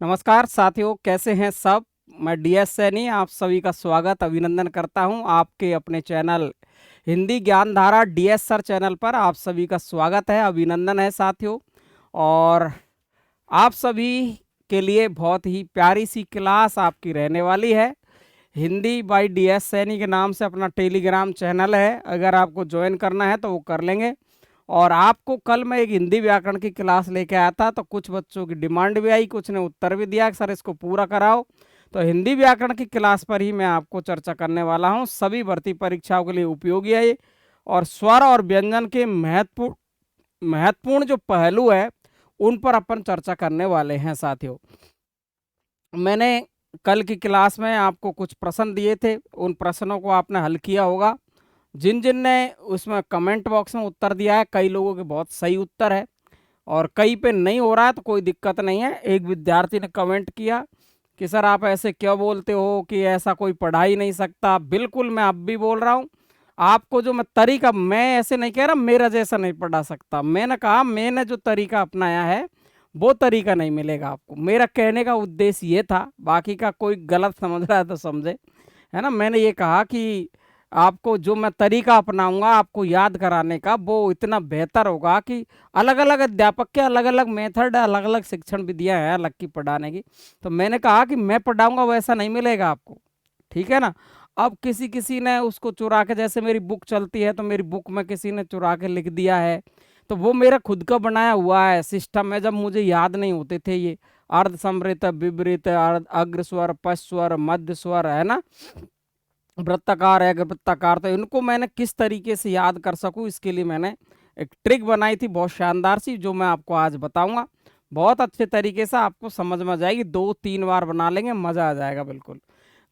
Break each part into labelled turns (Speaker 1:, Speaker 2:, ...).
Speaker 1: नमस्कार साथियों, कैसे हैं सब। मैं डीएस सैनी आप सभी का स्वागत अभिनंदन करता हूं आपके अपने चैनल हिंदी ज्ञान धारा डीएस सर चैनल पर। आप सभी का स्वागत है, अभिनंदन है साथियों। और आप सभी के लिए बहुत ही प्यारी सी क्लास आपकी रहने वाली है। हिंदी बाय डीएस सैनी के नाम से अपना टेलीग्राम चैनल है, अगर आपको ज्वाइन करना है तो वो कर लेंगे। और आपको कल मैं एक हिंदी व्याकरण की क्लास लेके आया था, तो कुछ बच्चों की डिमांड भी आई, कुछ ने उत्तर भी दिया कि सर इसको पूरा कराओ। तो हिंदी व्याकरण की क्लास पर ही मैं आपको चर्चा करने वाला हूं। सभी भर्ती परीक्षाओं के लिए उपयोगी है ये। और स्वर और व्यंजन के महत्वपूर्ण महत्वपूर्ण जो पहलू है उन पर अपन चर्चा करने वाले हैं साथियों। मैंने कल की क्लास में आपको कुछ प्रश्न दिए थे, उन प्रश्नों को आपने हल किया होगा। जिन जिन ने उसमें कमेंट बॉक्स में उत्तर दिया है, कई लोगों के बहुत सही उत्तर है और कई पे नहीं हो रहा है, तो कोई दिक्कत नहीं है। एक विद्यार्थी ने कमेंट किया कि सर आप ऐसे क्यों बोलते हो कि ऐसा कोई पढ़ा ही नहीं सकता। बिल्कुल मैं अब भी बोल रहा हूँ आपको, जो मैं तरीका, मैं ऐसे नहीं कह रहा मेरा जैसा नहीं पढ़ा सकता। मैंने कहा मैंने जो तरीका अपनाया है वो तरीका नहीं मिलेगा आपको। मेरा कहने का उद्देश्य ये था, बाकी का कोई गलत समझ रहा है तो समझे, है ना। मैंने ये कहा कि आपको जो मैं तरीका अपनाऊंगा आपको याद कराने का, वो इतना बेहतर होगा कि अलग अलग अध्यापक के अलग अलग मेथड, अलग अलग शिक्षण विधियां हैं अलग की पढ़ाने की। तो मैंने कहा कि मैं पढ़ाऊंगा वैसा नहीं मिलेगा आपको, ठीक है ना। अब किसी किसी ने उसको चुरा के, जैसे मेरी बुक चलती है तो मेरी बुक में किसी ने चुरा के लिख दिया है, तो वो मेरा खुद का बनाया हुआ है सिस्टम है। जब मुझे याद नहीं होते थे ये अर्ध समृत, विपरीत, अग्र स्वर, पश्च स्वर, मध्य स्वर, है ना, वृत्ताकार है, वृत्ताकार, तो इनको मैंने किस तरीके से याद कर सकूं, इसके लिए मैंने एक ट्रिक बनाई थी बहुत शानदार सी, जो मैं आपको आज बताऊंगा। बहुत अच्छे तरीके से आपको समझ में आ जाएगी, 2-3 बार बना लेंगे, मजा आ जाएगा बिल्कुल।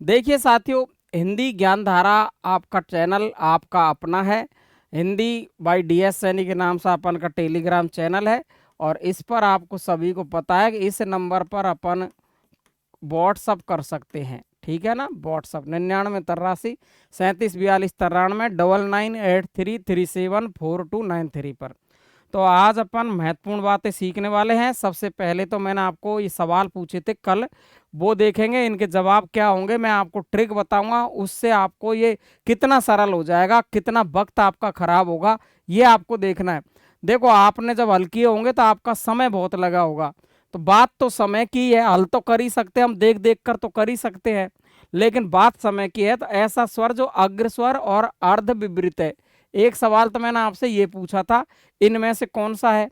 Speaker 1: देखिए साथियों, हिंदी ज्ञान धारा आपका चैनल आपका अपना है। हिंदी बाय डीएस सैनी के नाम से अपन का टेलीग्राम चैनल है। और इस पर आपको सभी को पता है कि इस नंबर पर अपन व्हाट्सअप कर सकते हैं, ठीक है ना। व्हाट्सअप 99 83 42 93 99 833742429 पर। तो आज अपन महत्वपूर्ण बातें सीखने वाले हैं। सबसे पहले तो मैंने आपको ये सवाल पूछे थे कल, वो देखेंगे, इनके जवाब क्या होंगे। मैं आपको ट्रिक बताऊंगा, उससे आपको ये कितना सरल हो जाएगा, कितना वक्त आपका खराब होगा, ये आपको देखना है। देखो, आपने जब हल किए होंगे तो आपका समय बहुत लगा होगा, तो बात तो समय की है। हल तो कर ही सकते हैं हम, देख देख कर तो कर ही सकते हैं, लेकिन बात समय की है। तो ऐसा स्वर जो अग्र स्वर और अर्ध विपरीत है। एक सवाल तो मैंने आपसे ये पूछा था, इनमें से कौन सा है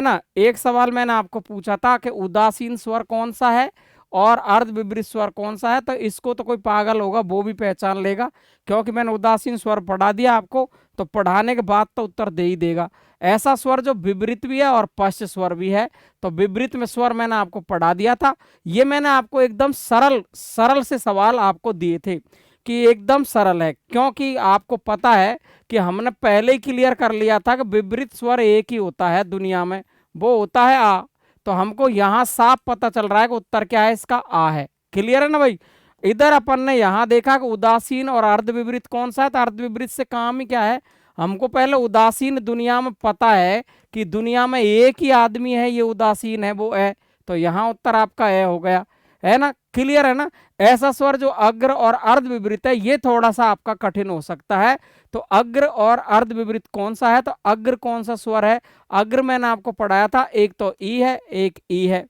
Speaker 1: ना। एक सवाल मैंने आपको पूछा था कि उदासीन स्वर कौन सा है और अर्ध विपरीत स्वर कौन सा है। तो इसको तो कोई पागल होगा वो भी पहचान लेगा, क्योंकि मैंने उदासीन स्वर पढ़ा दिया आपको, तो पढ़ाने के बाद तो उत्तर दे ही देगा। ऐसा स्वर जो विपरीत भी है और पश्च स्वर भी है, तो विपरीत में स्वर मैंने आपको पढ़ा दिया था। ये मैंने आपको एकदम सरल सरल से सवाल आपको दिए थे कि एकदम सरल है, क्योंकि आपको पता है कि हमने पहले ही क्लियर कर लिया था कि विपरीत स्वर एक ही होता है दुनिया में, वो होता है आ। तो हमको यहाँ साफ पता चल रहा है कि उत्तर क्या है, इसका आ है। क्लियर है ना भाई। इधर अपन ने यहाँ देखा कि उदासीन और अर्ध विपरीत कौन सा है, तो अर्ध विपरीत से काम ही क्या है। हमको पहले उदासीन दुनिया में पता है कि दुनिया में एक ही आदमी है ये उदासीन है, वो है। तो यहाँ उत्तर आपका है हो गया, है ना। क्लियर है ना। ऐसा स्वर जो अग्र और अर्ध विपरीत है, ये थोड़ा सा आपका कठिन हो सकता है। तो अग्र और अर्ध विपरीत कौन सा है, तो अग्र कौन सा स्वर है। अग्र मैंने आपको पढ़ाया था, एक तो ई है, एक ई है,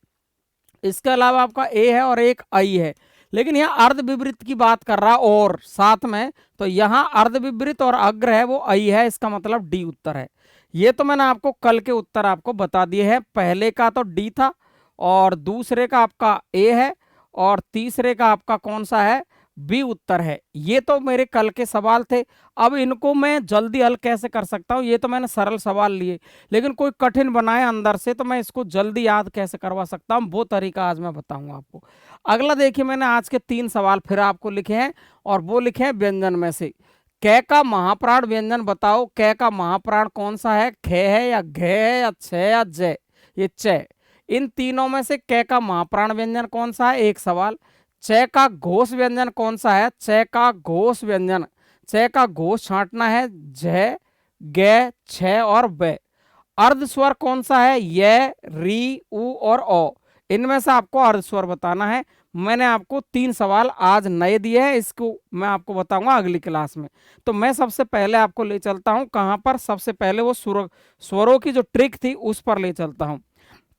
Speaker 1: इसके अलावा आपका ए है और एक आई है। लेकिन यहाँ अर्ध विपरीत की बात कर रहा और साथ में, तो यहाँ अर्ध विपरीत और अग्र है वो आई है, इसका मतलब डी उत्तर है। ये तो मैंने आपको कल के उत्तर आपको बता दिए हैं। पहले का तो डी था और दूसरे का आपका ए है और तीसरे का आपका कौन सा है, बी उत्तर है। ये तो मेरे कल के सवाल थे। अब इनको मैं जल्दी हल कैसे कर सकता हूँ, ये तो मैंने सरल सवाल लिए, लेकिन कोई कठिन बनाए अंदर से तो मैं इसको जल्दी याद कैसे करवा सकता हूँ, वो तरीका आज मैं बताऊंगा आपको। अगला देखिए, मैंने आज के 3 सवाल फिर आपको लिखे हैं और वो लिखे हैं व्यंजन में से। कै का महाप्राण व्यंजन बताओ। कै का महाप्राण कौन सा है, खे है या घे है या छ या जय, ये च। इन तीनों में से कै का महाप्राण व्यंजन कौन सा है, एक सवाल। च का घोष व्यंजन कौन सा है, च का घोष व्यंजन, च का घोष छांटना है झ, ग, छ और ब। अर्ध स्वर कौन सा है, य, री, उ और ओ। इनमें से आपको अर्ध स्वर बताना है। मैंने आपको 3 सवाल आज नए दिए हैं, इसको मैं आपको बताऊंगा अगली क्लास में। तो मैं सबसे पहले आपको ले चलता हूं कहां पर, सबसे पहले वो स्वरों की जो ट्रिक थी उस पर ले चलता हूं।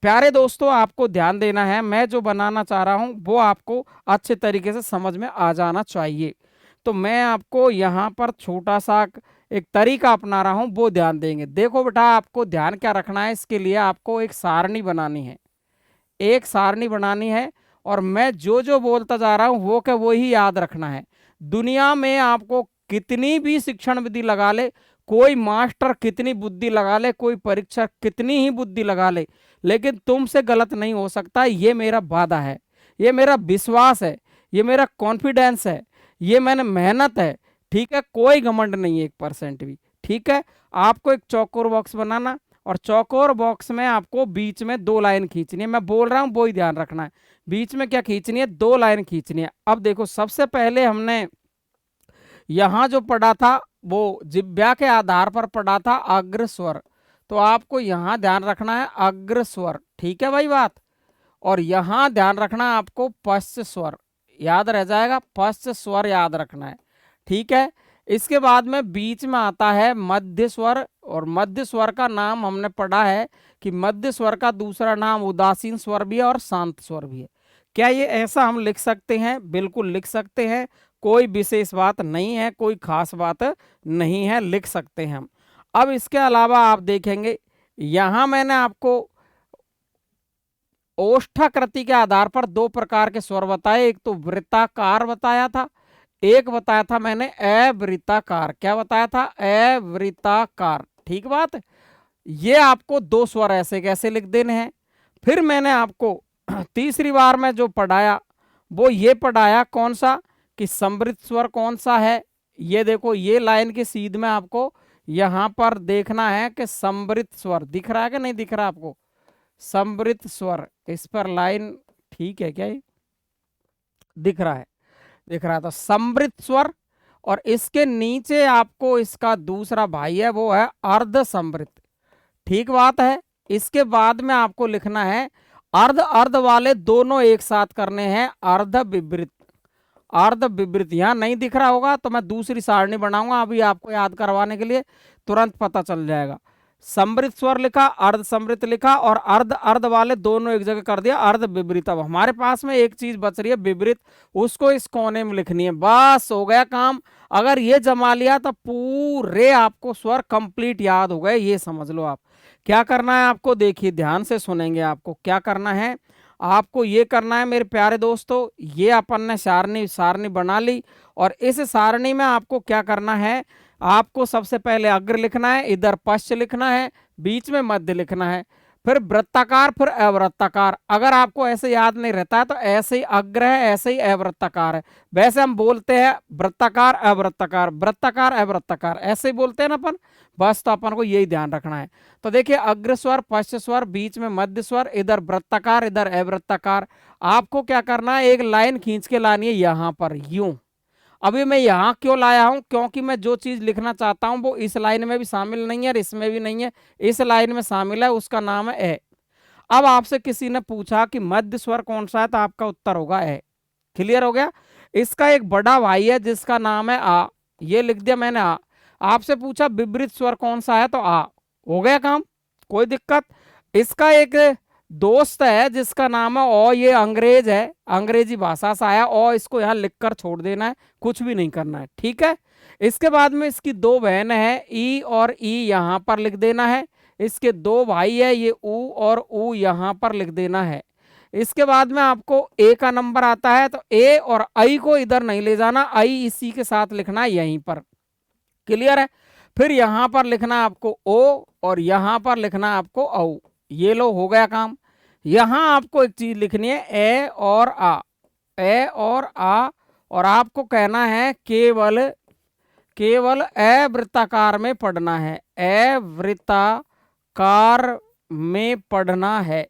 Speaker 1: प्यारे दोस्तों, आपको ध्यान देना है, मैं जो बनाना चाह रहा हूं वो आपको अच्छे तरीके से समझ में आ जाना चाहिए। तो मैं आपको यहाँ पर छोटा सा एक तरीका अपना रहा हूं, वो ध्यान देंगे। देखो बेटा, आपको ध्यान क्या रखना है, इसके लिए आपको एक सारणी बनानी है, एक सारणी बनानी है। और मैं जो जो बोलता जा रहा हूं वो क्या वो ही याद रखना है। दुनिया में आपको कितनी भी शिक्षण विधि लगा ले, कोई मास्टर कितनी बुद्धि लगा ले, कोई परीक्षक कितनी ही बुद्धि लगा ले, लेकिन तुमसे गलत नहीं हो सकता। ये मेरा वादा है, ये मेरा विश्वास है, ये मेरा कॉन्फिडेंस है, ये मैंने मेहनत है। ठीक है, कोई घमंड नहीं है 1% भी। ठीक है, आपको एक चौकोर बॉक्स बनाना, और चौकोर बॉक्स में आपको बीच में 2 लाइन खींचनी है। मैं बोल रहा हूं वो ही ध्यान रखना है, बीच में क्या खींचनी है, 2 लाइन खींचनी है। अब देखो, सबसे पहले हमने यहां जो पढ़ा था वो जिह्वा के आधार पर पढ़ा था अग्र स्वर, तो आपको यहां ध्यान रखना है अग्र स्वर। ठीक है भाई बात। और यहां ध्यान रखना है आपको पश्च स्वर, याद रह जाएगा, पश्च स्वर याद रखना है। ठीक है, इसके बाद में बीच में आता है मध्य स्वर, और मध्य स्वर का नाम हमने पढ़ा है कि मध्य स्वर का दूसरा नाम उदासीन स्वर भी है और शांत स्वर भी है। क्या ये ऐसा हम लिख सकते हैं? बिल्कुल लिख सकते हैं, कोई विशेष बात नहीं है, कोई खास बात नहीं है, लिख सकते हैं हम। अब इसके अलावा आप देखेंगे यहां मैंने आपको ओष्ठाकृति के आधार पर 2 प्रकार के स्वर बताए, एक तो वृत्ताकार बताया था, एक बताया था मैंने अवृत्ताकार। क्या बताया था? अवृत्ताकार। ठीक बात। ये आपको 2 स्वर ऐसे कैसे लिख देने हैं। फिर मैंने आपको तीसरी बार में जो पढ़ाया वो ये पढ़ाया, कौन सा, कि समृद्ध स्वर कौन सा है। ये देखो, ये लाइन की सीध में आपको यहां पर देखना है कि समृद्ध स्वर दिख रहा है कि नहीं दिख रहा आपको, समृद्ध स्वर, इस पर लाइन ठीक है क्या, ये दिख रहा है, दिख रहा है। तो समृद्ध स्वर, और इसके नीचे आपको इसका दूसरा भाई है वो है अर्ध समृद्ध। ठीक बात है। इसके बाद में आपको लिखना है अर्ध, अर्ध वाले दोनों एक साथ करने हैं, अर्ध विवृत। अर्ध विवृत यहां नहीं दिख रहा होगा तो मैं दूसरी सारणी बनाऊंगा अभी आपको याद करवाने के लिए, तुरंत पता चल जाएगा। समृद्ध स्वर लिखा, अर्ध समृद्ध लिखा, और अर्ध अर्ध वाले दोनों एक जगह कर दिया, अर्ध विवृत। अब हमारे पास में एक चीज बच रही है विवृत, उसको इस कोने में लिखनी है, बस हो गया काम। अगर ये जमा लिया तो पूरे आपको स्वर कंप्लीट याद हो गए, ये समझ लो आप। क्या करना है आपको, देखिए ध्यान से सुनेंगे, आपको क्या करना है, आपको ये करना है मेरे प्यारे दोस्तों, ये अपन ने सारणी सारणी बना ली, और इस सारणी में आपको क्या करना है, आपको सबसे पहले अग्र लिखना है, इधर पश्च लिखना है, बीच में मध्य लिखना है, फिर वृत्ताकार, फिर अवृत्ताकार। अगर आपको ऐसे याद नहीं रहता है तो ऐसे ही अग्र है, ऐसे ही अवृत्ताकार है। वैसे हम बोलते हैं वृत्ताकार अवृत्ताकार, वृत्ताकार अवृत्ताकार, ऐसे ही बोलते हैं ना अपन, बस तो अपन को यही ध्यान रखना है। तो देखिए, अग्र स्वर, पश्च स्वर, बीच में मध्य स्वर, इधर वृत्ताकार, इधर अवृत्ताकार। आपको क्या करना है, एक लाइन खींच के लानी है यहां पर, यूं। अभी मैं यहाँ क्यों लाया हूं, क्योंकि मैं जो चीज लिखना चाहता हूं वो इस लाइन में भी शामिल नहीं है और इसमें भी नहीं है, इस लाइन में शामिल है, उसका नाम है ए। अब आपसे किसी ने पूछा कि मध्य स्वर कौन सा है, तो आपका उत्तर होगा ए। क्लियर हो गया। इसका एक बड़ा भाई है जिसका नाम है आ, ये लिख दिया मैंने आ। आपसे पूछा विपरीत स्वर कौन सा है, तो आ, हो गया काम, कोई दिक्कत। इसका एक दोस्त है जिसका नाम है ओ, ये अंग्रेज है, अंग्रेजी भाषा से आया ओ, इसको यहाँ लिखकर छोड़ देना है, कुछ भी नहीं करना है। ठीक है। इसके बाद में इसकी 2 बहन है ई और ई, यहाँ पर लिख देना है। इसके 2 भाई है, ये ऊ और ऊ, यहाँ पर लिख देना है। इसके बाद में आपको ए का नंबर आता है, तो ए और आई को इधर नहीं ले जाना, आई इसी के साथ लिखना है यहीं पर। क्लियर है। फिर यहाँ पर लिखना आपको ओ, और यहाँ पर लिखना आपको औ। ये लो, हो गया काम। यहां आपको एक चीज लिखनी है ए और आ, ए और आ, और आपको कहना है केवल केवल अवृत्ताकार में पढ़ना है, अवृत्ताकार में पढ़ना है,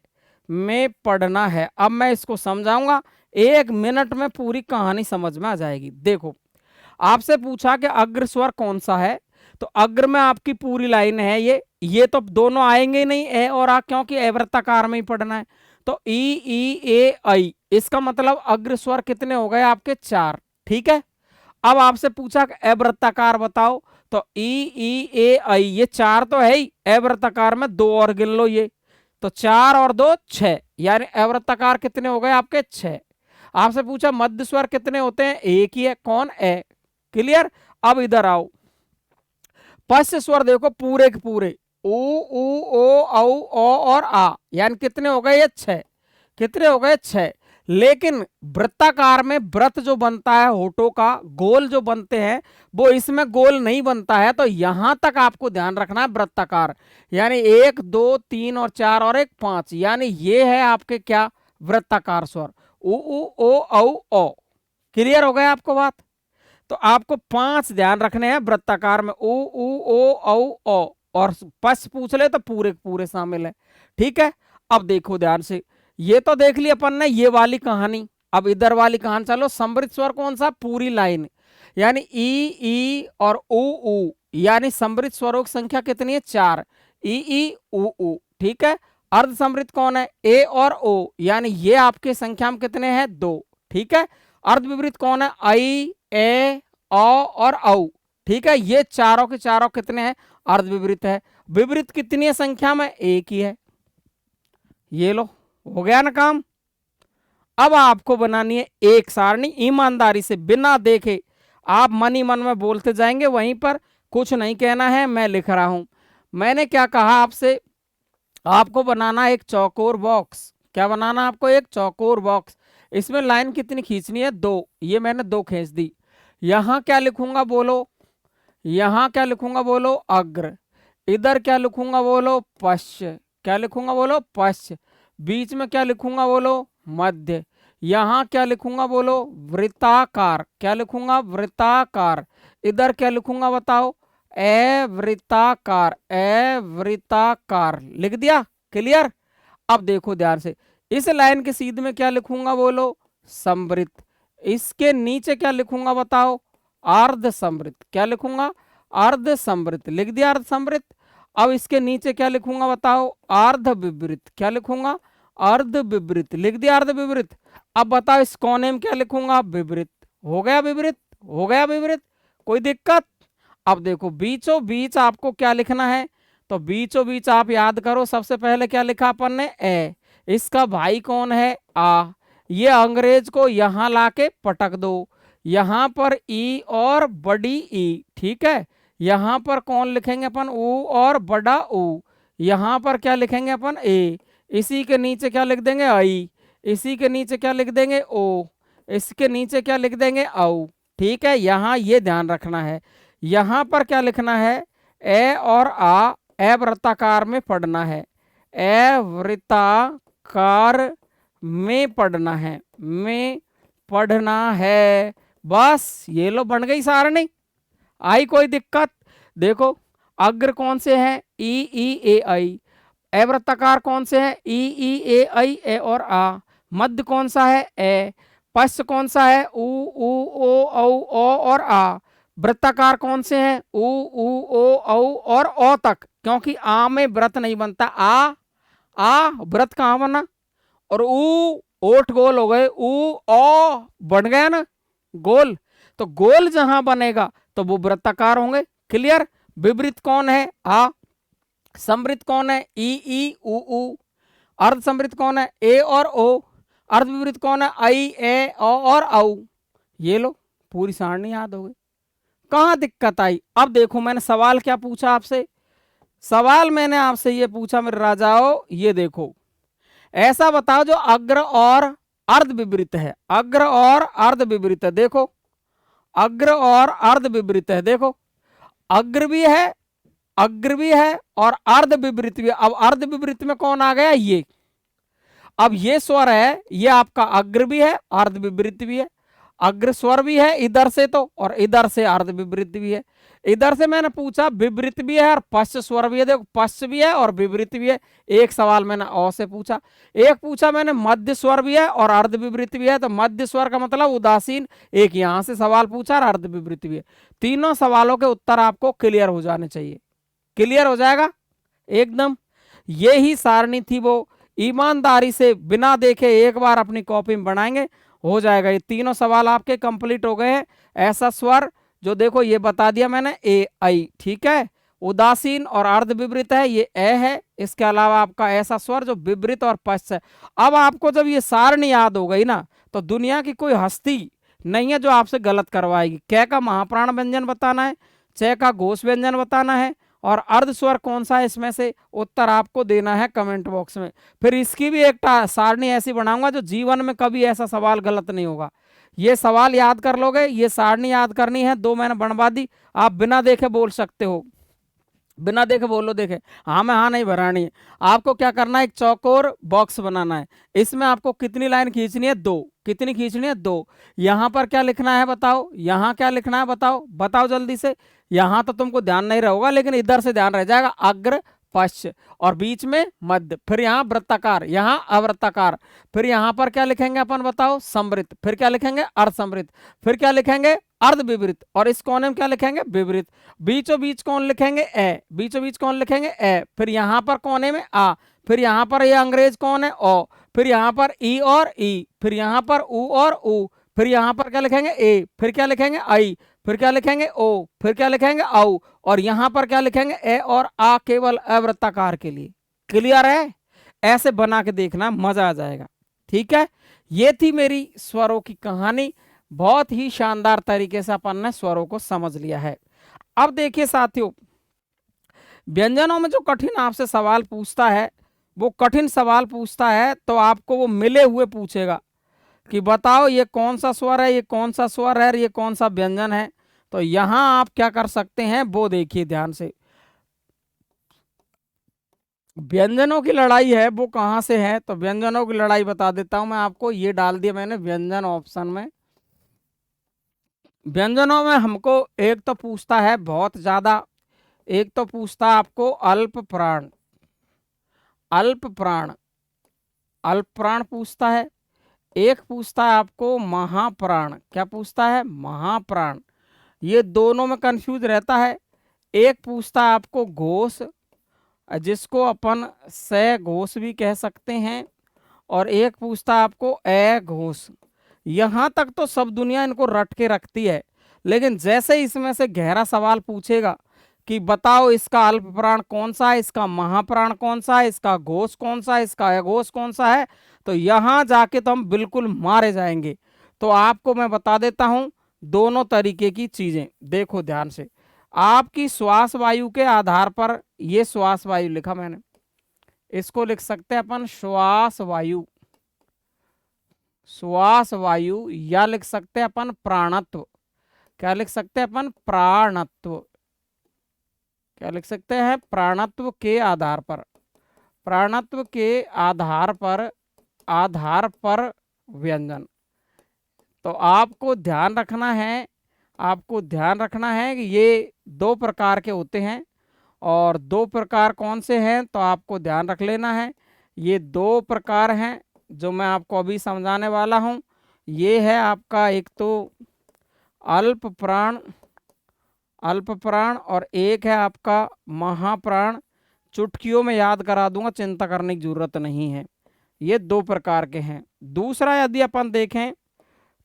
Speaker 1: में पढ़ना है। अब मैं इसको समझाऊंगा, 1 मिनट में पूरी कहानी समझ में आ जाएगी। देखो, आपसे पूछा कि अग्र स्वर कौन सा है, तो अग्र में आपकी पूरी लाइन है ये तो दोनों आएंगे ही नहीं ए और आ, क्योंकि अवृत्ताकार में ही पढ़ना है। तो ई इसका मतलब अग्र स्वर कितने हो गए आपके 4। ठीक है, अब आपसे पूछा कि अवृत्ताकार बताओ, तो ई ये 4 तो है ही, अवृत्ताकार में 2 और गिन लो, ये तो 4 और 2 6, यानी अवृत्ताकार कितने हो गए आपके 6। आपसे पूछा मध्य स्वर कितने होते हैं, एक ही है, कौन है। क्लियर। अब इधर आओ, पश्च स्वर देखो पूरे के पूरे, ऊ ओ औ और आ, यानी कितने हो गए, ये 6। कितने हो गए, 6। लेकिन वृत्ताकार में व्रत जो बनता है होठों का, गोल जो बनते हैं, वो इसमें गोल नहीं बनता है। तो यहां तक आपको ध्यान रखना है वृत्ताकार, यानी 1 2 3 और 4 और 1 5, यानी ये है आपके क्या, वृत्ताकार स्वर, ऊ ओ औ। क्लियर हो गया आपको बात। तो आपको 5 ध्यान रखने हैं वृत्ताकार में, ऊ ओ और पश पूछ ले तो पूरे पूरे शामिल है। ठीक है, अब देखो ध्यान से, ये तो देख ली अपन ने ये वाली कहानी। अब इधर वाली कहानी चलो, समृद्ध स्वर कौन सा, पूरी लाइन, यानी ई और ऊ, यानी समृद्ध स्वरों की संख्या कितनी है, 4, ई ऊ। ठीक है, अर्ध समृद्ध कौन है, ए और ओ, यानी ये आपके संख्या में कितने हैं, 2। ठीक है, अर्ध विपरीत कौन है, आई ए और औ। ठीक है, ये चारों के चारों कितने हैं, अर्ध विपरीत है। विपरीत कितनी है संख्या में, एक ही है। ये लो, हो गया ना काम। अब आपको बनानी है एक सारणी, ईमानदारी से बिना देखे, आप मन ही मन में बोलते जाएंगे, वहीं पर कुछ नहीं कहना है, मैं लिख रहा हूं। मैंने क्या कहा आपसे, आपको बनाना एक चौकोर बॉक्स। क्या बनाना आपको, एक चौकोर बॉक्स। इसमें लाइन कितनी खींचनी है, 2, ये मैंने 2 खींच दी। यहां क्या लिखूंगा बोलो, यहां क्या लिखूंगा बोलो, अग्र। इधर क्या लिखूंगा बोलो, पश्च। क्या लिखूंगा बोलो, पश्च। बीच में क्या लिखूंगा बोलो, मध्य। यहां क्या लिखूंगा बोलो, वृत्ताकार। क्या लिखूंगा, वृत्ताकार। इधर क्या लिखूंगा बताओ, अवृत्ताकार। अवृत्ताकार लिख दिया। क्लियर। अब देखो ध्यान से, इस लाइन के सीध में क्या लिखूंगा बोलो, समृद्ध। इसके नीचे क्या लिखूंगा बताओ, अर्ध समृद्ध। क्या लिखूंगा, अर्ध समृद्ध। लिख दिया अर्ध समृद्ध। अब इसके नीचे क्या लिखूंगा बताओ, अर्ध विपरीत। क्या लिखूंगा, अर्ध विपरीत। लिख दिया अर्ध विपरीत। अब बताओ इस कोने में क्या लिखूंगा, विपरीत। हो गया विपरीत, हो गया विपरीत, कोई दिक्कत। अब देखो बीचों बीच आपको क्या लिखना है, तो बीचों बीच आप याद करो, सबसे पहले क्या लिखा अपन ने, ए। इसका भाई कौन है, आ। ये अंग्रेज को यहां लाके पटक दो, यहां पर ई और बड़ी ई। ठीक है, यहां पर कौन लिखेंगे अपन, ऊ और बड़ा ऊ। यहां पर क्या लिखेंगे अपन, ए। इसी के नीचे क्या लिख देंगे, आई। इसी के नीचे क्या लिख देंगे, ओ। इसके नीचे क्या लिख देंगे, औ। ठीक है, यहां ये ध्यान रखना है। यहां पर क्या लिखना है, ए और आ अवृत्ताकार में पढ़ना है, अवृत्ताकार में पढ़ना है, में पढ़ना है। बस ये लो बन गई सारणी। आई कोई दिक्कत। देखो अग्र कौन से हैं, ई आई। अवृत्ताकार कौन से हैं, ई आई ए और आ। मध्य कौन सा है, ए। पश्च कौन सा है, ऊ ओ और आ। वृत्ताकार कौन से हैं, ऊ ओ और ओ तक, क्योंकि आ में व्रत नहीं बनता। आ व्रत कहाँ बना, और ऊ ओठ गोल हो गए, ऊ ओ बन गया ना गोल। तो गोल जहां बनेगा तो वो वृत्ताकार होंगे। क्लियर। विपरीत कौन है, आ। समृद्ध कौन है, ई ऊ। अर्ध समृद्ध कौन है, ए और ओ। अर्ध विपरीत कौन है, आई ए और औ। ये लो पूरी सारणी याद हो गई, कहां दिक्कत आई। अब देखो मैंने सवाल क्या पूछा आपसे, सवाल मैंने आपसे ये पूछा मेरे राजाओं, ये देखो ऐसा बताओ जो अग्र और अर्ध विपरीत है। अग्र और अर्ध विपरीत है, देखो अग्र और अर्ध विपरीत है। देखो अग्र भी है, अग्र भी है और अर्ध विपरीत भी है। अब अर्ध विपरीत में कौन आ गया, ये। अब ये स्वर है, ये आपका अग्र भी है, अर्ध विपरीत भी है। अग्र स्वर भी है इधर से तो, और इधर से अर्ध विपरीत भी है। इधर से मैंने पूछा विपरीत भी है और पश्च स्वर भी है। देखो पश्च भी है और विपरीत भी है। एक सवाल मैंने औ से पूछा, एक पूछा मैंने मध्य स्वर भी है और अर्ध विपरीत भी है। तो मध्य स्वर का मतलब उदासीन। एक यहां से सवाल पूछा और अर्ध विपरीत भी है। तीनों सवालों के उत्तर आपको क्लियर हो जाने चाहिए। क्लियर हो जाएगा एकदम। ये ही सारणी थी वो, ईमानदारी से बिना देखे एक बार अपनी कॉपी में बनाएंगे, हो जाएगा। ये तीनों सवाल आपके कंप्लीट हो गए हैं। ऐसा स्वर जो देखो ये बता दिया मैंने, ए आई, ठीक है। उदासीन और अर्ध विवृत है, ये ए है। इसके अलावा आपका ऐसा स्वर जो विवृत और पश्च है। अब आपको जब ये सारणी याद हो गई ना, तो दुनिया की कोई हस्ती नहीं है जो आपसे गलत करवाएगी। कै का महाप्राण व्यंजन बताना है, च का घोष व्यंजन बताना है, और अर्ध स्वर कौन सा है इसमें से, उत्तर आपको देना है कमेंट बॉक्स में। फिर इसकी भी एक सारणी ऐसी बनाऊंगा जो जीवन में कभी ऐसा सवाल गलत नहीं होगा। ये सवाल याद कर लोगे, ये सारणी याद करनी है, 2 मैंने बनवा दी, आप बिना देखे बोल सकते हो, बिना देखे बोलो, देखे हाँ में हाँ नहीं भरानी है। आपको क्या करना है, एक चौकोर बॉक्स बनाना है। इसमें आपको कितनी लाइन खींचनी है, 2। कितनी खींचनी है, 2। यहाँ पर क्या लिखना है बताओ, यहाँ क्या लिखना है बताओ, बताओ जल्दी से। यहाँ तो तुमको ध्यान नहीं रहेगा, लेकिन इधर से ध्यान रह जाएगा, अग्र पश्च, और बीच में मध्य, फिर यहाँ वृत्ताकार, यहाँ अवृत्ताकार, फिर यहाँ पर क्या लिखेंगे अपन बताओ, समृत, फिर क्या लिखेंगे, अर्धसमृत, फिर क्या लिखेंगे, अर्ध विवृत, और इस कोने में क्या लिखेंगे, विवृत। बीचों बीच कौन लिखेंगे, ए, बीचों बीच कौन लिखेंगे, ए, फिर यहाँ पर कोने में आ, फिर यहाँ पर ये अंग्रेज कौन है, ओ, फिर यहाँ पर ई और ई, फिर यहाँ पर ऊ और ऊ, फिर यहाँ पर क्या लिखेंगे, ए, फिर क्या लिखेंगे, आई, फिर क्या लिखेंगे, ओ, फिर क्या लिखेंगे, औ, और यहाँ पर क्या लिखेंगे, ए और आ, केवल अवृत्ताकार के लिए। क्लियर है? ऐसे बना के देखना, मजा आ जाएगा। ठीक है, ये थी मेरी स्वरों की कहानी। बहुत ही शानदार तरीके से अपन ने स्वरों को समझ लिया है। अब देखिए साथियों, व्यंजनों में जो कठिन आपसे सवाल पूछता है, वो कठिन सवाल पूछता है तो आपको वो मिले हुए पूछेगा कि बताओ ये कौन सा स्वर है, ये कौन सा स्वर है, ये कौन सा व्यंजन है। तो यहां आप क्या कर सकते हैं वो देखिए ध्यान से। व्यंजनों की लड़ाई है वो कहां से है, तो व्यंजनों की लड़ाई बता देता हूं मैं आपको। ये डाल दिया मैंने व्यंजन ऑप्शन में। व्यंजनों में हमको एक तो पूछता है बहुत ज्यादा, एक तो पूछता है आपको अल्प प्राण, अल्प प्राण, अल्प प्राण पूछता है। एक पूछता है आपको महाप्राण, क्या पूछता है, महाप्राण। ये दोनों में कंफ्यूज रहता है। एक पूछता है आपको घोष, जिसको अपन स घोष भी कह सकते हैं, और एक पूछता है आपको ए घोष। यहां तक तो सब दुनिया इनको रट के रखती है, लेकिन जैसे इसमें से गहरा सवाल पूछेगा कि बताओ इसका अल्प प्राण कौन सा है, इसका महाप्राण कौन सा है, इसका घोष कौन सा है, इसका अघोष कौन सा है, तो यहां जाके तो हम बिल्कुल मारे जाएंगे। तो आपको मैं बता देता हूं दोनों तरीके की चीजें, देखो ध्यान से। आपकी श्वास वायु के आधार पर, ये श्वास वायु लिखा मैंने, इसको लिख सकते हैं अपन श्वास वायु, श्वास वायु, या लिख सकते हैं अपन प्राणत्व। क्या लिख सकते हैं अपन, प्राणत्व। क्या लिख सकते हैं, प्राणत्व के आधार पर, प्राणत्व के आधार पर, आधार पर व्यंजन। तो आपको ध्यान रखना है, आपको ध्यान रखना है कि ये 2 प्रकार के होते हैं, और 2 प्रकार कौन से हैं तो आपको ध्यान रख लेना है। ये 2 प्रकार हैं जो मैं आपको अभी समझाने वाला हूँ। ये है आपका एक तो अल्प प्राण, अल्प प्राण, और एक है आपका महाप्राण। चुटकियों में याद करा दूंगा, चिंता करने की जरूरत नहीं है। ये 2 प्रकार के हैं। दूसरा यदि अपन देखें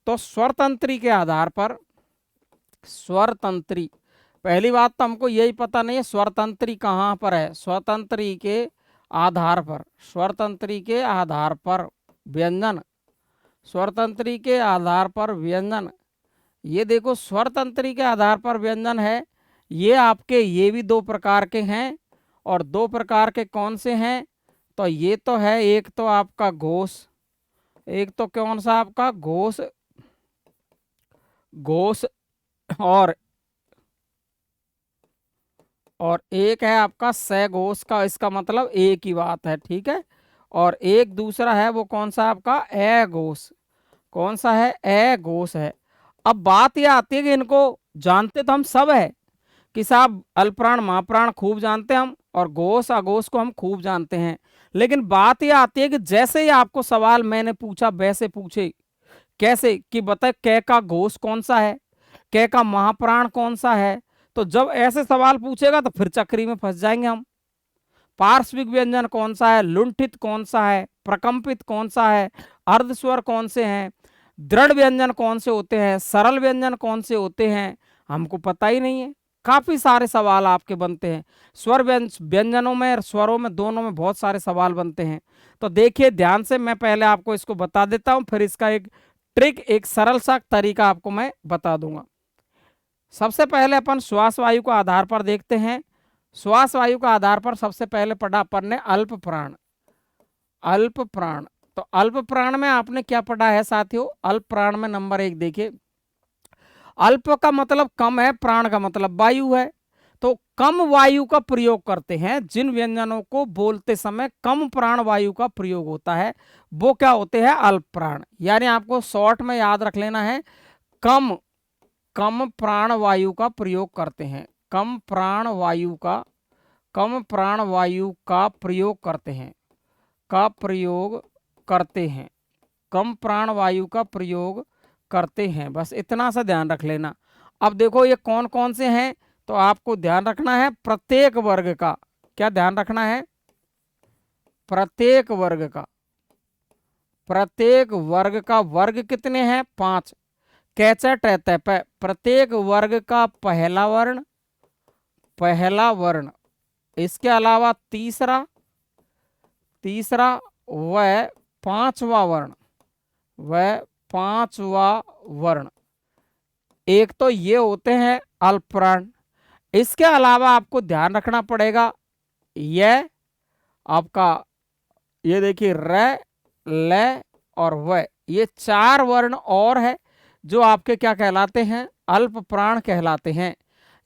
Speaker 1: तो स्वरतंत्री के आधार पर, स्वरतंत्री, पहली बात तो हमको यही पता नहीं है स्वरतंत्री कहाँ पर है। स्वतंत्री के आधार पर, स्वरतंत्री के आधार पर व्यंजन, स्वरतंत्री के आधार पर व्यंजन। ये देखो स्वरतंत्री के आधार पर व्यंजन है। ये आपके ये भी 2 प्रकार के हैं, और 2 प्रकार के कौन से हैं तो ये तो है, एक तो आपका घोष, एक तो कौन सा आपका घोष, घोष, और एक है आपका सघोष का, इसका मतलब एक ही बात है, ठीक है। और एक दूसरा है वो कौन सा आपका अघोष, कौन सा है, अघोष है। अब बात यह आती है कि इनको जानते तो हम सब है कि साहब अल्पप्राण महाप्राण खूब जानते हैं हम, और घोष अघोष को हम खूब जानते हैं, लेकिन बात यह आती है कि जैसे ही आपको सवाल मैंने पूछा वैसे पूछे। कैसे कि बताए कै का घोष कौन सा है, कै का महाप्राण कौन सा है। तो जब ऐसे सवाल पूछेगा तो फिर चक्री में फंस जाएंगे हम। पार्श्विक व्यंजन कौन सा है, लुंठित कौन सा है, प्रकंपित कौन सा है, अर्धस्वर कौन से हैं, दृढ़ व्यंजन कौन से होते हैं, सरल व्यंजन कौन से होते हैं, हमको पता ही नहीं है। काफी सारे सवाल आपके बनते हैं। स्वर व्यंजनों में, स्वरों में, दोनों में बहुत सारे सवाल बनते हैं। तो देखिए ध्यान से, मैं पहले आपको इसको बता देता हूं, फिर इसका एक ट्रिक, एक सरल सा तरीका आपको मैं बता दूंगा। सबसे पहले अपन श्वास वायु के आधार पर देखते हैं। श्वास वायु के आधार पर सबसे पहले पढ़ा अपन ने अल्प प्राण। अल्प प्राण, तो अल्प प्राण में आपने क्या पढ़ा है साथियों? अल्प प्राण में नंबर 1 देखिए, अल्प का मतलब कम है, प्राण का मतलब वायु है। तो कम वायु का प्रयोग करते हैं, जिन व्यंजनों को बोलते समय कम प्राण वायु का प्रयोग होता है, वो क्या होते हैं? अल्प प्राण। यानी आपको शॉर्ट में याद रख लेना है, कम प्राण वायु का प्रयोग करते हैं, कम प्राण वायु का प्रयोग करते हैं, कम प्राण वायु का प्रयोग करते हैं। बस इतना सा ध्यान रख लेना। अब देखो ये कौन कौन से हैं, तो आपको ध्यान रखना है प्रत्येक वर्ग का। क्या ध्यान रखना है? प्रत्येक वर्ग का वर्ग कितने हैं? 5। कैचा टहता है, प्रत्येक वर्ग का पहला वर्ण, इसके अलावा तीसरा व पांचवा वर्ण, एक तो ये होते हैं अल्प प्राण। इसके अलावा आपको ध्यान रखना पड़ेगा, यह आपका, ये देखिए र, ल और व, ये 4 वर्ण और है जो आपके क्या कहलाते हैं? अल्प प्राण कहलाते हैं।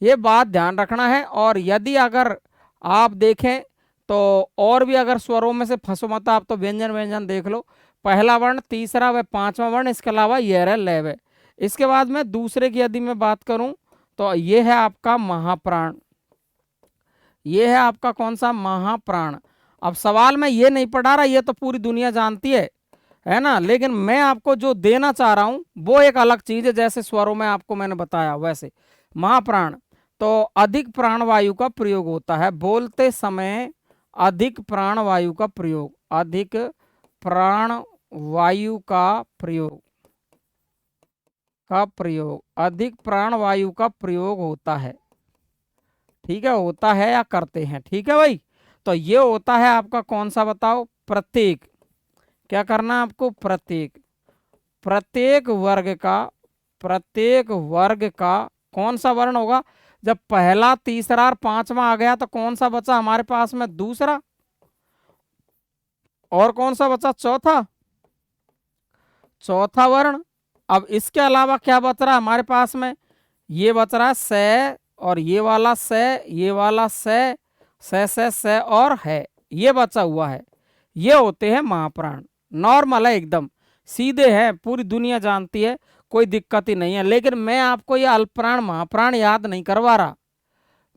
Speaker 1: ये बात ध्यान रखना है। और यदि अगर आप देखें तो और भी अगर स्वरों में से फंसो मत आप, तो व्यंजन देख लो, पहला वर्ण, तीसरा व पांचवा वर्ण, इसके अलावा ये रहा ल व। इसके बाद में दूसरे की यदि मैं बात करूं तो ये है आपका महाप्राण। ये है आपका कौन सा? महाप्राण। अब सवाल में ये नहीं पढ़ा रहा, ये तो पूरी दुनिया जानती है ना, लेकिन मैं आपको जो देना चाह रहा हूं वो एक अलग चीज है। जैसे स्वरों में आपको मैंने बताया वैसे महाप्राण, तो अधिक प्राणवायु का प्रयोग होता है बोलते समय, अधिक प्राणवायु का प्रयोग, अधिक प्राणवायु का प्रयोग होता है। ठीक है, होता है या करते हैं। ठीक है भाई, तो ये होता है आपका कौन सा बताओ? प्रत्येक। क्या करना है आपको? प्रत्येक वर्ग का कौन सा वर्ण होगा? जब पहला, तीसरा और पांचवा आ गया तो कौन सा बचा हमारे पास में? दूसरा। और कौन सा बचा? चौथा वर्ण। अब इसके अलावा क्या बच रहा है हमारे पास में? ये बच रहा है से, और ये वाला से, ये वाला से और है, ये बचा हुआ है। ये होते हैं महाप्राण। नॉर्मल है, एकदम सीधे हैं, पूरी दुनिया जानती है, कोई दिक्कत ही नहीं है। लेकिन मैं आपको ये अल्पप्राण महाप्राण याद नहीं करवा रहा,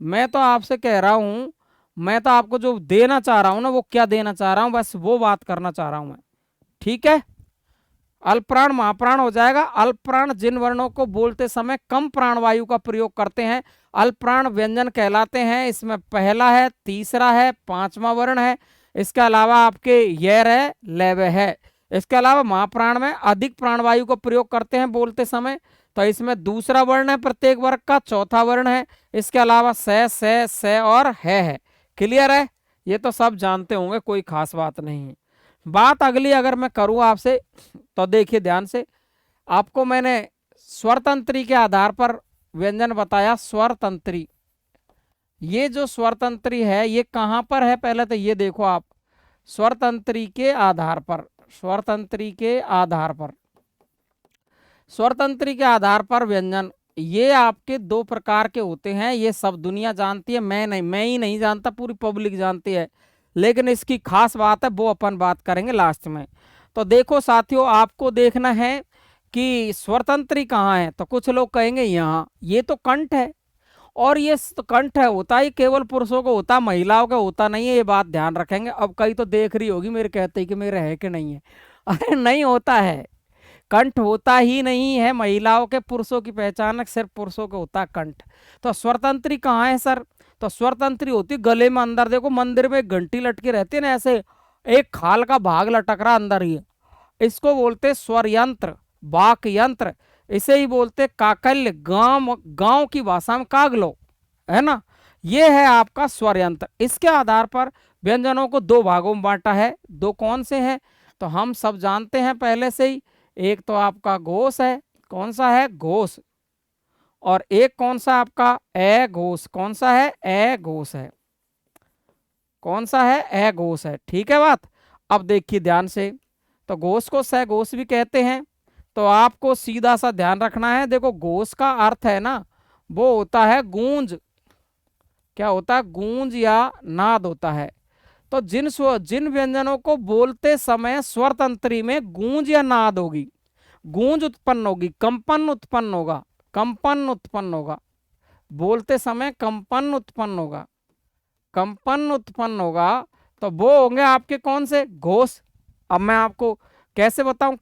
Speaker 1: मैं तो आपसे कह रहा हूं, मैं तो आपको जो देना चाह रहा हूं ना, वो क्या देना चाह रहा हूं, बस वो बात करना चाह रहा हूं मैं। ठीक है, अल्पप्राण महाप्राण हो जाएगा। अल्पप्राण जिन वर्णों को बोलते समय कम प्राणवायु का प्रयोग करते हैं, अल्पप्राण व्यंजन कहलाते हैं। इसमें पहला है, तीसरा है, पांचवा वर्ण है, इसके अलावा आपके यर है, लैव है। इसके अलावा महाप्राण में अधिक प्राणवायु का प्रयोग करते हैं बोलते समय, तो इसमें दूसरा वर्ण है प्रत्येक वर्ग का, चौथा वर्ण है, इसके अलावा से और है। क्लियर है? ये तो सब जानते होंगे, कोई खास बात नहीं है। बात अगली अगर मैं करूं आपसे, तो देखिए ध्यान से, आपको मैंने स्वरतंत्री के आधार पर व्यंजन बताया। स्वरतंत्री, ये जो स्वरतंत्री है ये कहां पर है? पहले तो ये देखो आप, स्वरतंत्री के आधार पर, स्वरतंत्री के आधार पर व्यंजन, ये आपके 2 प्रकार के होते हैं। ये सब दुनिया जानती है, मैं ही नहीं जानता, पूरी पब्लिक जानती है, लेकिन इसकी खास बात है वो अपन बात करेंगे लास्ट में। तो देखो साथियों, आपको देखना है कि स्वरतंत्री कहाँ है। तो कुछ लोग कहेंगे यहाँ, ये तो कंठ है, और ये कंठ है, होता ही केवल पुरुषों को होता, महिलाओं का होता नहीं है, ये बात ध्यान रखेंगे। अब कई तो देख रही होगी मेरे कहते कि मेरे है कि नहीं है। अरे नहीं होता है, कंठ होता ही नहीं है महिलाओं के, पुरुषों की पहचान सिर्फ पुरुषों को होता है कंठ। तो स्वरतंत्री कहाँ है सर? तो स्वरतंत्री होती गले में, अंदर देखो मंदिर में घंटी लटकी रहती है ना, ऐसे एक खाल का भाग लटक रहा अंदर ही, इसको बोलते स्वर यंत्र, वाक यंत्र। इसे ही बोलते काकल्य, गांव गांव की भाषा में कागलो, है ना। ये है आपका स्वर यंत्र। इसके आधार पर व्यंजनों को दो भागों में बांटा है। दो कौन से हैं? तो हम सब जानते हैं पहले से ही। एक तो आपका घोष है, कौन सा है? घोष। और एक कौन सा आपका? अघोष। कौन सा है? अघोष है। कौन सा है? अघोष है। ठीक है बात। अब देखिए ध्यान से, तो घोष को सघोष भी कहते हैं। तो आपको सीधा सा ध्यान रखना है, देखो घोष का अर्थ है ना, वो होता है गूंज। क्या होता है? गूंज या नाद होता है। तो जिन व्यंजनों को बोलते समय स्वर तंत्री में गूंज या नाद होगी, गूंज उत्पन्न होगी, कंपन उत्पन्न होगा, कंपन उत्पन्न होगा, बोलते समय कंपन उत्पन्न होगा, कंपन उत्पन्न होगा, तो वो होंगे आपके कौन से? घोष। अब मैं आपको कैसे बताऊं,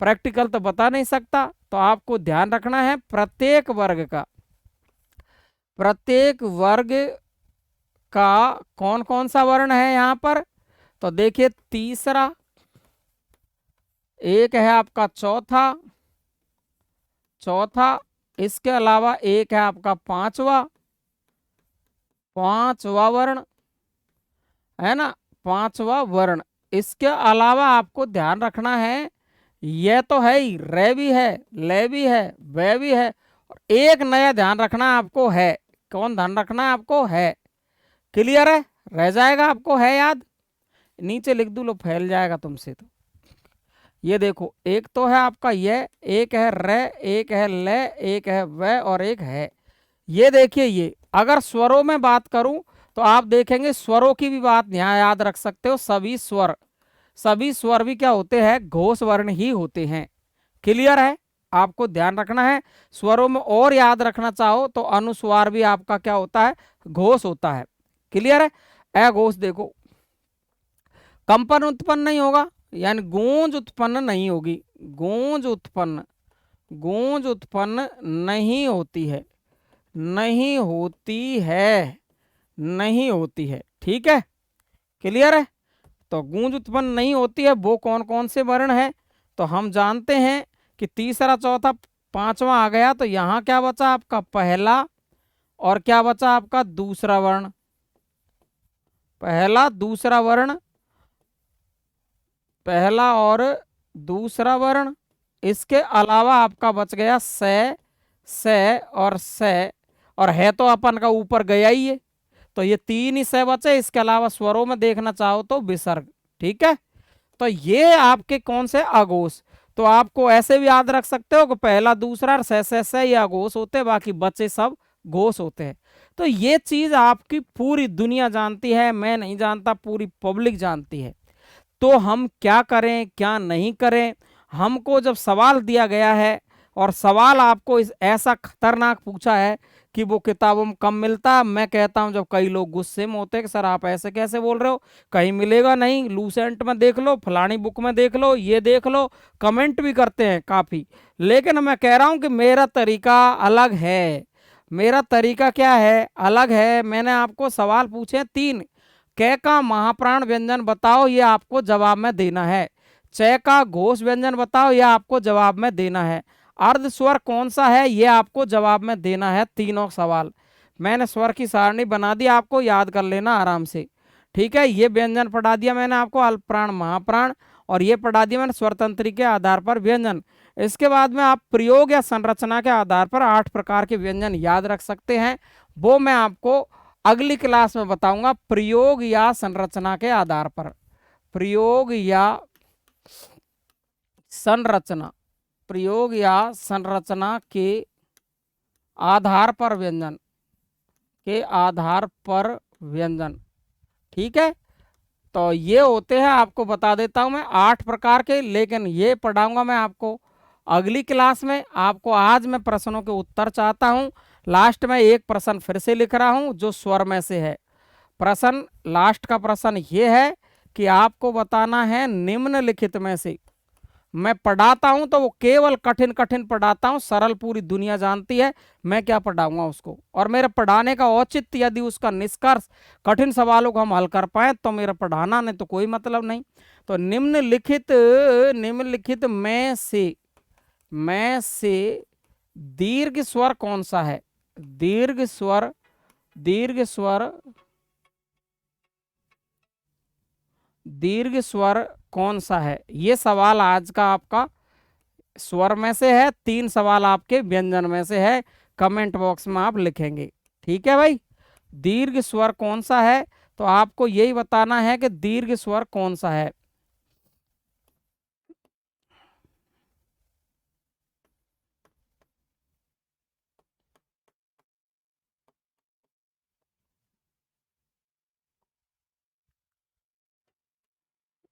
Speaker 1: प्रैक्टिकल तो बता नहीं सकता, तो आपको ध्यान रखना है प्रत्येक वर्ग का, प्रत्येक वर्ग का कौन कौन सा वर्ण है यहाँ पर। तो देखिए तीसरा, एक है आपका चौथा, चौथा, इसके अलावा एक है आपका पांचवा, पांचवा वर्ण, है ना, पांचवा वर्ण। इसके अलावा आपको ध्यान रखना है, यह तो है ही, रे भी है, ले भी है, वे भी है, और एक नया ध्यान रखना आपको है। कौन ध्यान रखना है आपको? है। क्लियर है? रह जाएगा आपको, है याद? नीचे लिख दू लो, फैल जाएगा तुमसे। तो ये देखो, एक तो है आपका ये, एक है रे, एक है ले, एक है वे, और एक है। ये देखिए, ये अगर स्वरों में बात करूं तो आप देखेंगे स्वरों की भी बात यहाँ याद रख सकते हो। सभी स्वर भी क्या होते हैं? घोष वर्ण ही होते हैं। क्लियर है? आपको ध्यान रखना है। स्वरों में और याद रखना चाहो तो अनुस्वार भी आपका क्या होता है? घोष होता है। क्लियर है? अघोष देखो, कंपन उत्पन्न नहीं होगा, यानी गूंज उत्पन्न नहीं होगी, गूंज उत्पन्न नहीं होती है, नहीं होती है, नहीं होती है। ठीक है? क्लियर है? तो गूंज उत्पन्न नहीं होती है, वो कौन कौन से वर्ण है? तो हम जानते हैं कि तीसरा, चौथा, पांचवा आ गया, तो यहाँ क्या बचा आपका? पहला, और क्या बचा आपका? दूसरा वर्ण। पहला दूसरा वर्ण, पहला और दूसरा वर्ण। इसके अलावा आपका बच गया से और से, और है तो अपन का ऊपर गया ही है, तो ये तीन ही से बचे। इसके अलावा स्वरों में देखना चाहो तो विसर्ग। ठीक है? तो ये आपके कौन से? अघोष। तो आपको ऐसे भी याद रख सकते हो कि पहला दूसरा से ये अघोष होते हैं, बाकी बचे सब घोष होते हैं। तो ये चीज आपकी पूरी दुनिया जानती है, मैं नहीं जानता, पूरी पब्लिक जानती है। तो हम क्या करें क्या नहीं करें? हमको जब सवाल दिया गया है, और सवाल आपको ऐसा खतरनाक पूछा है कि वो किताबों में कम मिलता है, मैं कहता हूं जब कई लोग गुस्से में होते हैं कि सर आप ऐसे कैसे बोल रहे हो, कहीं मिलेगा नहीं, लूसेंट में देख लो, फलानी बुक में देख लो, ये देख लो, कमेंट भी करते हैं काफ़ी। लेकिन मैं कह रहा हूं कि मेरा तरीका अलग है। मेरा तरीका क्या है? अलग है। मैंने आपको सवाल पूछे 3, कै का महाप्राण व्यंजन बताओ, ये आपको जवाब में देना है। चय का घोष व्यंजन बताओ, ये आपको जवाब में देना है। अर्ध स्वर कौन सा है, ये आपको जवाब में देना है। तीनों सवाल मैंने स्वर की सारणी बना दी, आपको याद कर लेना आराम से। ठीक है? ये व्यंजन पढ़ा दिया मैंने आपको, अल्पप्राण महाप्राण, और ये पढ़ा दिया मैंने स्वरतंत्री के आधार पर व्यंजन। इसके बाद में आप प्रयोग या संरचना के आधार पर 8 प्रकार के व्यंजन याद रख सकते हैं, वो मैं आपको अगली क्लास में बताऊंगा। प्रयोग या संरचना के आधार पर, प्रयोग या संरचना, प्रयोग या संरचना के आधार पर व्यंजन, के आधार पर व्यंजन। ठीक है? तो ये होते हैं, आपको बता देता हूं मैं 8 प्रकार के, लेकिन ये पढ़ाऊंगा मैं आपको अगली क्लास में। आपको आज मैं प्रश्नों के उत्तर चाहता हूं। लास्ट में एक प्रश्न फिर से लिख रहा हूं जो स्वर में से है। प्रश्न, लास्ट का प्रश्न ये है कि आपको बताना है निम्नलिखित में से, मैं पढ़ाता हूं तो वो केवल कठिन कठिन पढ़ाता हूं, सरल पूरी दुनिया जानती है, मैं क्या पढ़ाऊंगा उसको। और मेरे पढ़ाने का औचित्य यदि उसका निष्कर्ष कठिन सवालों को हम हल कर पाए तो मेरा पढ़ाना नहीं तो कोई मतलब नहीं। तो निम्नलिखित में से दीर्घ स्वर कौन सा है? दीर्घ स्वर दीर्घ स्वर कौन सा है? ये सवाल आज का आपका स्वर में से है, 3 सवाल आपके व्यंजन में से है। कमेंट बॉक्स में आप लिखेंगे, ठीक है भाई। दीर्घ स्वर कौन सा है? तो आपको यही बताना है कि दीर्घ स्वर कौन सा है।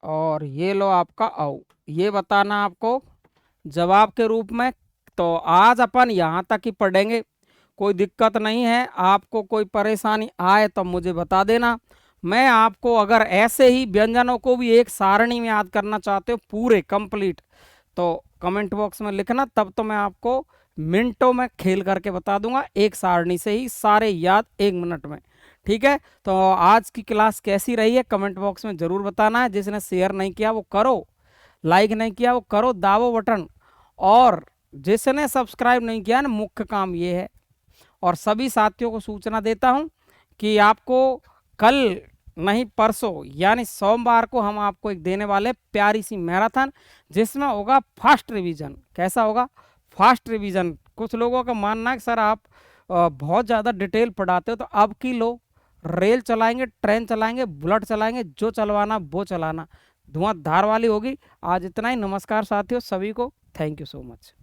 Speaker 1: और ये लो आपका औ, ये बताना आपको जवाब के रूप में। तो आज अपन यहाँ तक ही पढ़ेंगे, कोई दिक्कत नहीं है। आपको कोई परेशानी आए तो मुझे बता देना। मैं आपको अगर ऐसे ही व्यंजनों को भी एक सारणी में याद करना चाहते हो पूरे कंप्लीट, तो कमेंट बॉक्स में लिखना, तब तो मैं आपको मिनटों में खेल करके बता दूंगा, एक सारणी से ही सारे याद 1 मिनट में। ठीक है, तो आज की क्लास कैसी रही है कमेंट बॉक्स में ज़रूर बताना है। जिसने शेयर नहीं किया वो करो, लाइक नहीं किया वो करो, दाबो बटन। और जिसने सब्सक्राइब नहीं किया ना, मुख्य काम ये है। और सभी साथियों को सूचना देता हूं कि आपको कल नहीं परसों यानी सोमवार को हम आपको एक देने वाले प्यारी सी मैराथन, जिसमें होगा फास्ट रिवीजन। कैसा होगा? Fast revision. कुछ लोगों का मानना है कि सर आप बहुत ज़्यादा डिटेल पढ़ाते हो, तो अब की लो रेल चलाएंगे, ट्रेन चलाएंगे, बुलेट चलाएंगे, जो चलवाना वो चलाना, धुआंधार वाली होगी। आज इतना ही। नमस्कार साथियों सभी को, थैंक यू सो मच।